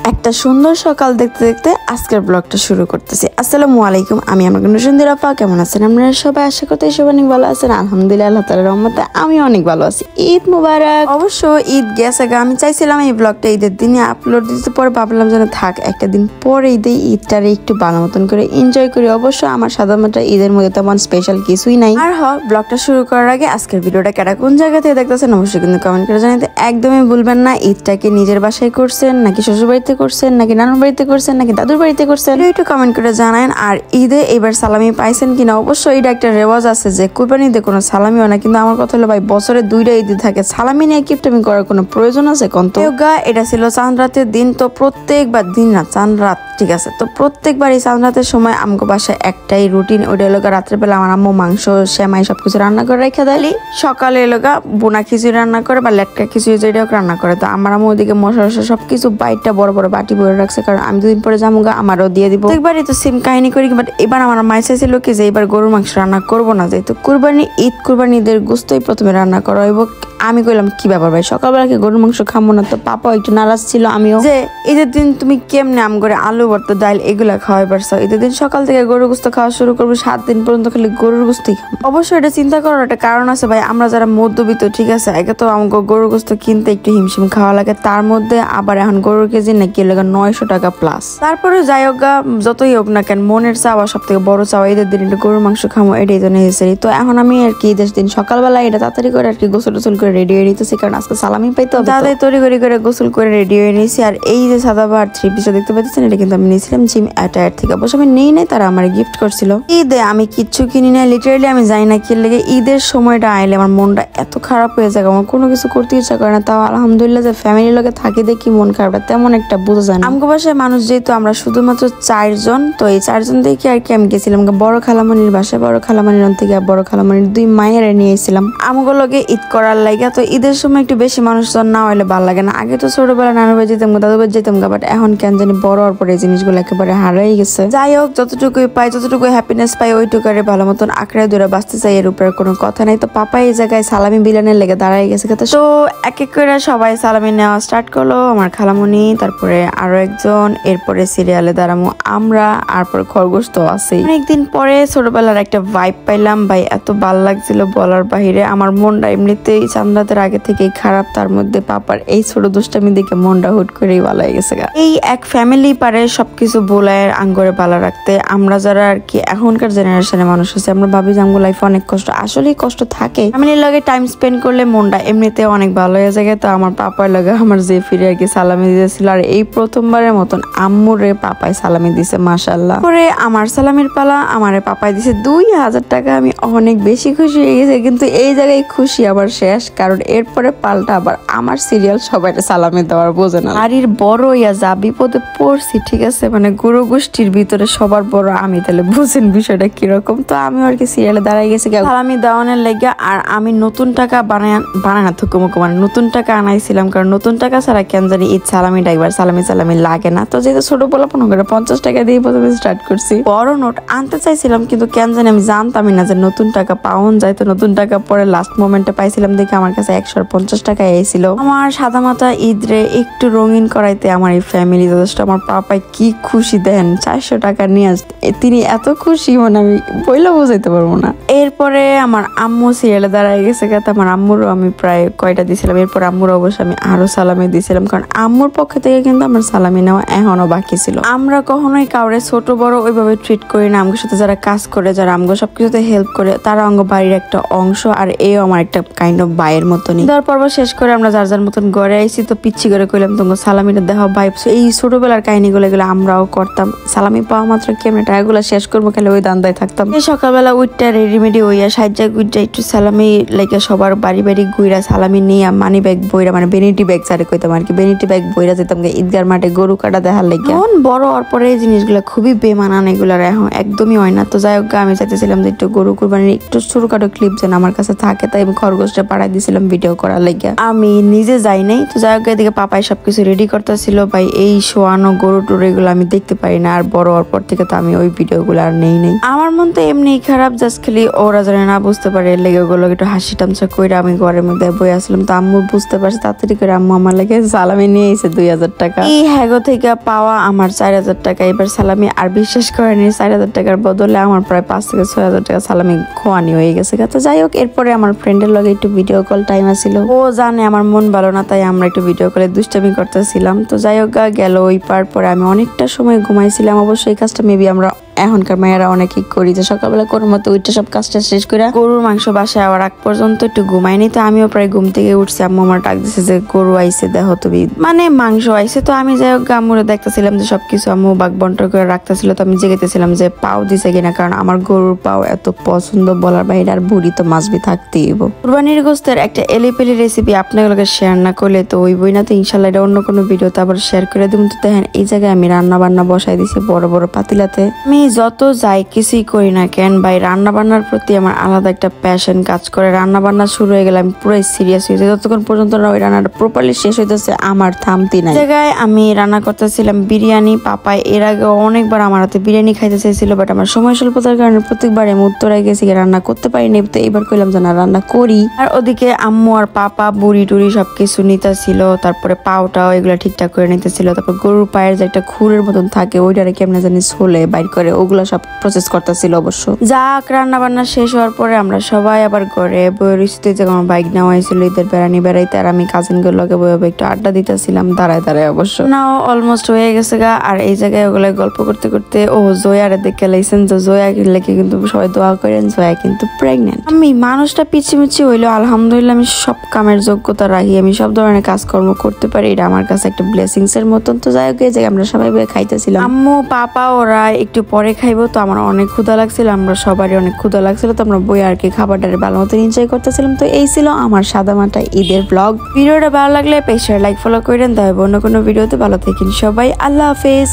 একটা সুন্দর সকাল দেখতে দেখতে আজকের ব্লগটা শুরু করতেছি। আসসালামু আলাইকুম, আমি আমার নুসুন্দির আপা। কেমন আছেন আপনারা সবাই? আশা করতে সবাই অনেক ভালো আছেন। আলহামদুলিল্লাহ, আল্লাহ তাআলার রহমতে আমি অনেক ভালো আছি। ঈদ মুবারক। অবশ্য ঈদ গেছে গা, আমি চাইছিলাম এই ব্লগটা ঈদের দিনে আপলোড দিতে, পরে ভাবলাম যেন থাক একটা দিন পরে ঈদে ঈদটারে একটু ভালো মতন করে এনজয় করি। অবশ্য আমার সাধারণত ঈদের মধ্যে তেমন স্পেশাল কিছুই নাই। আর ব্লগটা শুরু করার আগে আজকের ভিডিওটা কেটা কোন জায়গা থেকে দেখতেছেন অবশ্যই কিন্তু কমেন্ট করে জানাতে একদমই ভুলবেন না। ঈদটাকে নিজের বাসায় করছেন নাকি শ্বশুর বাড়িতে করছেন নাকি নানুর বাড়িতে করছেন নাকি দাদুর বাড়িতে করছেন, একটু কমেন্ট করে জানান। আর ঈদে এবার সালামি পাইছেন কিনা? অবশ্যই এটা একটা রেওয়াজ আছে যে কুরবানিতে কোনো সালামি হয় না, কিন্তু আমার কথা হলো ভাই বছরে দুইটা ঈদ থাকে, সালামি নিয়ে কিপটামি করার কোনো প্রয়োজন আছে কোন? তো এটা ছিল চাঁদ রাতের দিন, তো প্রত্যেকবার দিন না চাঁদ রাত, ঠিক আছে। তো প্রত্যেকবার এই চাঁদ রাতের সময় আমগো বাসায় একটাই রুটিন, ওইটা এলাকা রাত্রে বেলা আমার আম্মু মাংস সেমাই সবকিছু রান্না করে রেখে দেয়। সকালে এলাকা বোনা খিচুড়ি রান্না করে বা লেটকা খিচুড়ি যেটাও রান্না করে। তো আমার আম্মু ওদিকে মশলা সবকিছু বাইটটা বড় বড় বাটি ভরে রাখছে, কারণ আমি দুদিন পরে যাবো গা, আমারও দিয়ে দিব। একবারই তো সেম কাহিনী করি, বাট এবার আমার মাই চাইছিল কি যে এবার গরুর মাংস রান্না করবো না, যেহেতু কুরবানি ঈদের গোস্তই প্রথমে রান্না করা হইব। আমি কইলাম কি ব্যাপার ভাই, সকালবেলা কি গরুর মাংস খাবো না? তো পাপা একটু নারাজ ছিল, আমিও, যে ঈদের দিন তুমি কেমনে আম করে আলু ভর্তা ডাল এগুলা খাওয়াই পারছো, ঈদের দিন সকাল থেকে গরুর গোস্ত খাওয়া শুরু করবো, 7 দিন পর্যন্ত খালি গরুর গোস্তই খাবো। অবশ্যই এটা চিন্তা করার একটা কারণ আছে ভাই, আমরা যারা মধ্যবিত্ত, ঠিক আছে, আগে তো আমাকে গরুর গোস্ত কিনতে একটু হিমশিম খাওয়া লাগে, তার মধ্যে আবার এখন গরুর কেজি নাকি লাগে 900 টাকা প্লাস। তারপরে যাই হোক গা, যতই হোক না কেন মনের চাওয়া সব থেকে বড় চাওয়া ঈদের দিন একটু গরুর মাংস খাবো, এটাই তো নেসেসারি। তো এখন আমি আর কি ঈদের দিন সকালবেলা এটা তাড়াতাড়ি করে আর কি গোসল টোসল করে রেডি হয়ে নিতেছি, কারণ আজকে সালামি পাইতো। তাদের তড়িঘড়ি করে গোসল করে রেডি হয়ে নিয়েছি। আর এই যে সাদাবার 3 পিসটা দেখতে পাচ্ছেন, এটা কিন্তু আমি নিয়েছিলাম জিম অ্যাটায়ার থেকে। অবশ্য আমি নেই নাই, তারা আমার গিফট করছিল। ঈদে আমি কিচ্ছু কিনি না, লিটারেলি আমি যাই না কি লেগে। ঈদের সময়টা আইলে আমার মনটা এত খারাপ হয়ে যায়, আমার কোনো কিছু করতে ইচ্ছা করে না। তাও আলহামদুলিল্লাহ যে ফ্যামিলির লোকে থাকি দেখি মন খারাপটা তেমন একটা বোঝা যায় না। আমগো বাসায় মানুষ যেহেতু আমরা শুধুমাত্র 4 জন, তো এই 4 জন দেখে আর কি আমি গেছিলাম বড় খালামণির বাসায়। বড় খালামণির থেকে বড় খালামণির 2 মায়ের নিয়ে এসেছিলাম আমগো লগে ঈদ করার লাগে। তো ঈদের সময় একটু বেশি মানুষজন না হইলে ভালো লাগে না। আগে তো ছোটবেলা নানু বাড়ি যেতাম, দাদু বাড়ি যেতাম, বাট এখন কেন জানি বড় হওয়ার পরে এই জিনিসগুলো একেবারে হারাই গেছে। যাই হোক, যতটুকুই পাই, যতটুকু হ্যাপিনেস পাই, ওইটুকারে ভালো মতন আঁকড়ায় ধরে বাঁচতে চাই, এর উপরে কোনো কথা নাই। তো পাপা এই জায়গায় সালামি বিলানের লেগে দাঁড়াই গেছে। তো এক এক করে সবাই সালামি নেওয়া স্টার্ট করলো, আমার খালামণি, তারপরে আরো একজন, এরপরে সিরিয়ালে দাঁড়ামো আমরা, আর পরে খরগোশ তো আছেই। অনেকদিন পরে ছোটবেলার একটা ভাইব পাইলাম ভাই, এত ভাল লাগছিল বলার বাহিরে। আমার মনটা এমনিতেই চান্দাতের আগে থেকেই খারাপ, তার মধ্যে পাপার এই ছোট দুষ্টামি দেখে মনটা হুট করেই ভালো হয়ে গেছে। এই এক ফ্যামিলি পারে সবকিছু বোলায় আঙ্গরে ভালো রাখতে। আমরা যারা আর কি এখনকার জেনারেশনের মানুষ আছে, আমরা ভাবি যে আমার লাইফে অনেক কষ্ট, আসলেই কষ্ট থাকে। ফ্যামিলির লগে টাইম স্পেন্ড করলে মনটা এমনিতে অনেক ভালো হয়ে যায়। তো আমার পাপার লগে আমার যে ফিরে আর কি সালামি দিয়েছিল, আর এই প্রথমবারের মতন আম্মুরে পাপায় সালামি দিছে, মাশাআল্লাহ। পরে আমার সালামির পালা, আমারে পাপায় দিছে 2000 টাকা। আমি অনেক বেশি খুশি হয়ে গেছি, কিন্তু এই জায়গায় খুশি আবার শেষ, কারণ এরপরে পাল্টা আবার আমার সিরিয়াল সবাই সালামি দেওয়ার বোঝে না। বাড়ির বড় ইয়া যা বিপদে পড়ছি, ঠিক আছে, মানে গুরু গোষ্ঠীর ভিতরে সবার বড় আমি, তাহলে বুঝেন বিষয়টা কিরকম। তো আমি আর কি সিরিয়ালে দাঁড়াই গেছি সালামি দেওয়ানের লেগে। আর আমি নতুন টাকা বানায় না থুকুমুকু, মানে নতুন টাকা আনাইছিলাম, কারণ নতুন টাকা ছাড়া কেন জানি ঈদ সালামিটা একবার সালামি লাগে না। তো যেহেতু ছোট পোলাপন করে 50 টাকা দিয়ে প্রথমে স্টার্ট করছি। বড় নোট আনতে চাইছিলাম, কিন্তু কেন জানি আমি জানতামই না যে নতুন টাকা পাওন যায়। তো নতুন টাকা পরে লাস্ট মোমেন্টে পাইছিলাম দেখে আমার কাছে 150 টাকা এসেছিল। আমার সাদা মাথা ঈদ রে একটু রঙিন করাইতে আমার এই ফ্যামিলি যথেষ্ট। আমার পাপায় কি খুশি দেন, 400 টাকা নিয়ে আসতে তিনি এত খুশি, মানে আমি বইলা বোঝাইতে পারবো না। এরপরে আমার আম্মু সিরিয়ালে দাঁড়াই গেছে, আমার আম্মুরও আমি প্রায় কয়টা দিছিলাম। এরপর আম্মুর অবশ্য আমি আরো সালামি দিছিলাম, কারণ আম্মুর পক্ষ থেকে কিন্তু আমার সালামি নেওয়া এখনো বাকি ছিল। আমরা কখনোই কাউরে ছোট বড় ওইভাবে ট্রিট করি না। আমগোর সাথে যারা কাজ করে, যারা আমগো সবকিছুতে হেল্প করে, তারা অঙ্গ বাড়ির একটা অংশ, আর এও আমার একটা কাইন্ড অফ ভাইয়ের মতনই। তার পর্ব শেষ করে আমরা যার যার মতন ঘরে আইছি। তো পিচ্ছি করে কইলাম তোমাকে সালামিটা দেওয়া ভাই। এই ছোটবেলার কাহিনীগুলো এগুলো আমরাও করতাম। সালামি পাওয়া মাত্র কেমন টাকাগুলো শেষ করবো, খালি ওই দান্দায় থাকতাম। এই সকালবেলা উঠটা রেডিমেডি হইয়া সাজ্জা গুজ্জা একটু সালামি লাগে সবার বাড়ি বাড়ি ঘুইরা সালামি নিয়ে মানি ব্যাগ বইরা, মানে বেনিটি ব্যাগ যারে কইতাম আর কি, বেনিটি ব্যাগ বইরা যেতাম ঈদগার মাঠে গরু কাটা দেখার লাগে। এখন বড় হওয়ার পরে এই জিনিসগুলো খুবই বেমানান, এগুলার এখন একদমই হয় না। তো যাই হোক, আমি চাইতেছিলাম যে একটু গরু কুরবানির একটু ছোটখাটো ক্লিপ যেন আমার কাছে থাকে, তাই আমি খরগোশটা পাঠাই দিচ্ছি। গেছিলাম ভিডিও করার লাগে। আমি নিজে যাই নাই। তো যাই হোক এদিকে পাপাই সবকিছু রেডি করতেছিল। ভাই এই শোয়ানো গরু টুরু এগুলো আমি দেখতে পারি না, আর বড় হওয়ার পর থেকে তো আমি ওই ভিডিওগুলো আর নেই। আমার মন তো এমনি খারাপ, জাস্ট খালি ওরা যেন না বুঝতে পারে লেগে ওগুলো একটু হাসি তামসা কইরা আমি ঘরের মধ্যে বই আসলাম। তো আম্মু বুঝতে পারছে, তাড়াতাড়ি করে আম্মু আমার লাগে সালামি নিয়ে এসে 2000 টাকা। এই হ্যাগো থেকে পাওয়া আমার 4000 টাকা এবার সালামি। আর বিশ্বাস করেনি 4000 টাকার বদলে আমার প্রায় 5 থেকে 6000 টাকা সালামি খোয়ানি হয়ে গেছে। তো যাই হোক এরপরে আমার ফ্রেন্ডের লগে একটু ভিডিও কল টাইম আসছিল। ও জানে আমার মন ভালো না, তাই আমরা একটু ভিডিও কলে দুষ্টামি করতেছিলাম। তো যাই হোক গেল ওই পার পরে আমি অনেকটা সময় ঘুমাইছিলাম। অবশ্যই এই কাজটা মেবি আমরা এখনকার মেয়েরা অনেকেই করি, যে সকালবেলা কোনো মতো উঠে সব কাজটা শেষ করে গরুর মাংস বাসায় আবার আগ পর্যন্ত একটু ঘুমাইনি। তো আমিও প্রায় ঘুম থেকে উঠছি, আম্মু আমার ডাক দিচ্ছে যে গরু আইছে দেখো তুমি, মানে মাংস আইছে। তো আমি যাই হোক আম্মুরে দেখতেছিলাম যে সবকিছু আম্মু বাগ বন্টন করে রাখতেছিল। তো আমি জেগেতেছিলাম যে পাও দিছে কিনা, কারণ আমার গরুর পাও এত পছন্দ বলার বাইরে, আর বুড়ি তো মাছবি থাকতেই। কুরবানির গোস্তের একটা এলিপেলি রেসিপি আপনাগুলোকে শেয়ার না করলে তো ওই বই না। তো ইনশাল্লাহ এটা অন্য কোনো ভিডিওতে আবার শেয়ার করে দিব। তো দেখেন এই জায়গায় আমি রান্না বান্না বসাই দিছি বড় বড় পাতিলাতে। আমি যত যাই কিছুই করি না কেন ভাই, রান্না বান্নার প্রতি আমার আলাদা একটা প্যাশন কাজ করে। রান্না বান্না শুরু হয়ে গেলে আমি পুরো সিরিয়াস হয়ে যাই, যতক্ষণ পর্যন্ত না ওই রান্নাটা প্রপারলি শেষ হইতেছে আমার থামতি নাই। জায়গায় আমি রান্না করতেছিলাম বিরিয়ানি। পাপাই এর আগে অনেকবার আমার হাতে বিরিয়ানি খাইতে চাইছিল, বাট আমার সময় স্বল্পতার কারণে প্রত্যেকবার আমি উত্তরায় গেছি রান্না করতে পারিনি। তো এইবার কইলাম যে না রান্না করি। আর ওদিকে আম্মু আর পাপা বুড়ি টুড়ি সবকিছু নিতেছিল, তারপরে পাওটাও এগুলো ঠিকঠাক করে নিতেছিল। তারপর গরুর পায়ের যে একটা খুরের মতন থাকে ওইটারে কেমনে জানি ছোলে বাইর করে ওগুলো সব প্রসেস করতেছিল। অবশ্য যাক রান্না বান্না শেষ হওয়ার পরে আমরা সবাই আবার ঘরে বইতে, যে আমার বাইক নেওয়া হয়েছিল ঈদের বেড়ানি বেড়াইতে, আর আমি কাজিন গুলোর লগে বই একটু আড্ডা দিতেছিলাম দাঁড়ায় দাঁড়ায়। অবশ্য নাও অলমোস্ট হয়ে গেছে গা। আর এই জায়গায় ওগুলো গল্প করতে করতে ও জয়ারে দেখে লাইছেন, যে জয়া লেগে কিন্তু সবাই দোয়া করেন, জয়া কিন্তু প্রেগনেন্ট। আমি মানুষটা পিছিমিছি হইলো আলহামদুলিল্লাহ আমি সব কামের যোগ্যতা রাখি, আমি সব ধরনের কাজকর্ম করতে পারি, এটা আমার কাছে একটা ব্লেসিংস এর মতন। তো যাই হোক এই জায়গায় আমরা সবাই খাইতেছিলাম। আম্মু পাপা ওরা একটু পরে খাইবো। তো আমার অনেক ক্ষুধা লাগছিল, আমরা সবারই অনেক ক্ষুধা লাগছিল। তো আমরা বই আর কি খাবারটারে ভালো মতো এনজয় করতেছিলাম। তো এই ছিল আমার সাদামাটা ঈদের ব্লগ। ভিডিওটা ভালো লাগলে পেজটা লাইক ফলো করেন। তাই অন্য কোনো ভিডিওতে ভালো থাকেন সবাই। আল্লাহ হাফেজ।